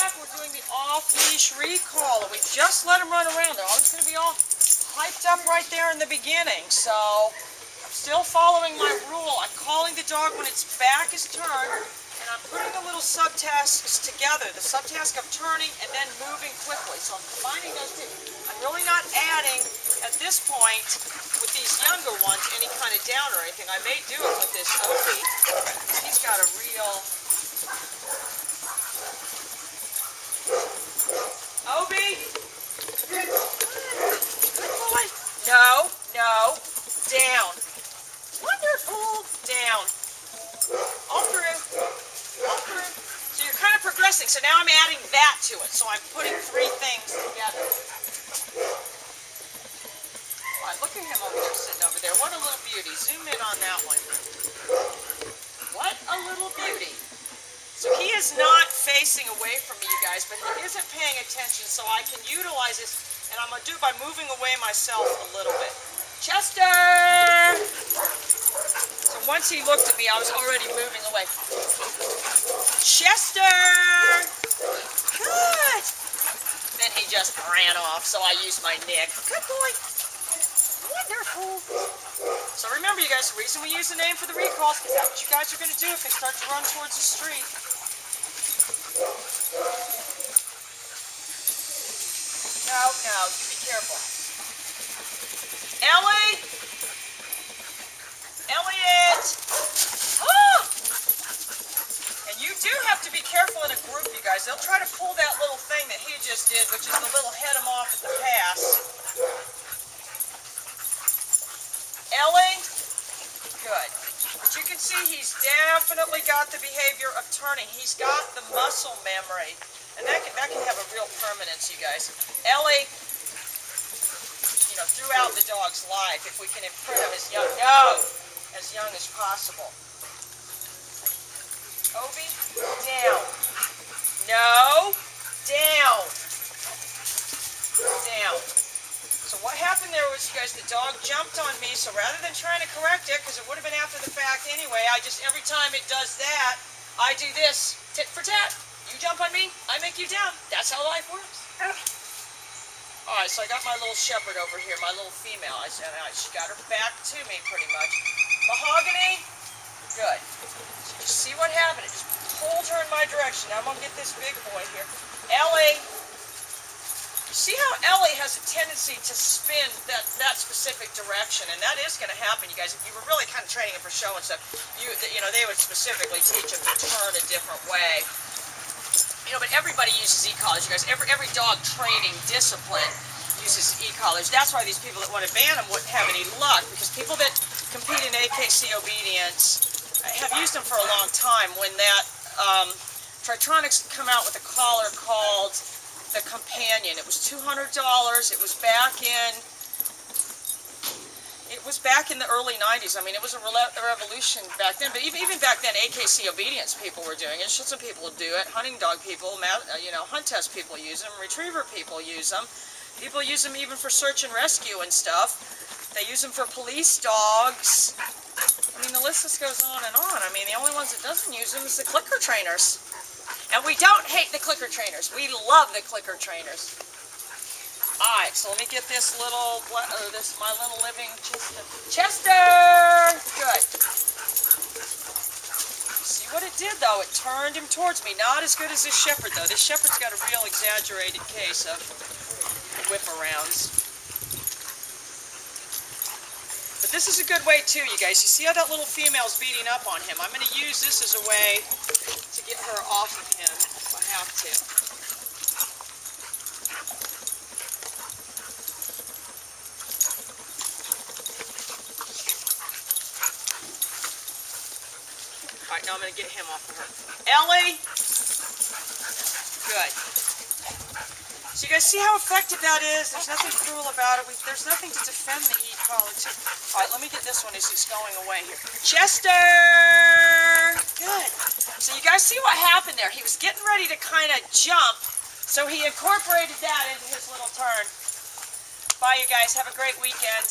back. We're doing the off-leash recall. And we just let them run around. They're always going to be all hyped up right there in the beginning. So I'm still following my rule. I'm calling the dog when its back is turned, and I'm putting the little subtasks together. The subtask of turning and then moving quickly. So I'm combining those two. I'm really not adding, at this point, with these younger ones, any kind of down or anything. I may do it with this Opie. He's got a real... Obi! Good boy. No, no. Down. Wonderful. Down. All through. All through. So you're kind of progressing. So now I'm adding that to it. So I'm putting three things together. All right, look at him over there, sitting over there. What a little beauty. Zoom in on that one. What a little beauty. So he is not facing away from me, you guys, but he isn't paying attention, so I can utilize this, and I'm going to do it by moving away myself a little bit. Chester! So once he looked at me, I was already moving away. Chester! Good! Then he just ran off, so I used my nick. Good boy. Wonderful. So remember, you guys, the reason we use the name for the recalls is that's what you guys are going to do if they start to run towards the street. No, no, you be careful. Ellie! Elliot! Oh! And you do have to be careful in a group, you guys. They'll try to pull that little thing that he just did, which is the little head him off at the pass. Ellie? Good. But you can see he's definitely got the behavior of turning. He's got the muscle memory. And that can have a real permanence, you guys. Ellie, you know, throughout the dog's life, if we can imprint him as young as possible. Obi, down. No, down. Down. So what happened there was, you guys, the dog jumped on me, so rather than trying to correct it, because it would have been after the fact anyway, I just, every time it does that, I do this, tit for tat. You jump on me, I make you down. That's how life works. Alright, so I got my little shepherd over here, my little female. She got her back to me pretty much. Mahogany, good. So just see what happened. It just pulled her in my direction. Now I'm going to get this big boy here. Ellie. See how Ellie has a tendency to spin that specific direction, and that is going to happen, you guys. If you were really kind of training it for show and stuff, you know, they would specifically teach them to turn a different way. You know, but everybody uses e-collars, you guys. Every dog training discipline uses e-collars. That's why these people that want to ban them wouldn't have any luck, because people that compete in AKC obedience have used them for a long time. When that Tritronics come out with a collar called the Companion, it was $200. It was back in the early 90s. I mean, it was a revolution back then. But even back then, AKC obedience people were doing it. Some people would do it. Hunting dog people, you know, hunt test people use them. Retriever people use them. People use them even for search and rescue and stuff. They use them for police dogs. I mean, the list just goes on and on. I mean, the only ones that doesn't use them is the clicker trainers. And we don't hate the clicker trainers. We love the clicker trainers. Alright, so let me get this little, my little living Chester! Good. See what it did, though? It turned him towards me. Not as good as this shepherd, though. This shepherd's got a real exaggerated case of whip-arounds. But this is a good way, too, you guys. You see how that little female's beating up on him? I'm going to use this as a way to get her off of him if I have to. Alright, now I'm going to get him off of her. Ellie! Good. So you guys see how effective that is? There's nothing cruel about it. There's nothing to defend the e-collar, too. Alright, let me get this one as he's going away here. Chester! Good. So you guys see what happened there? He was getting ready to kind of jump, so he incorporated that into his little turn. Bye, you guys. Have a great weekend.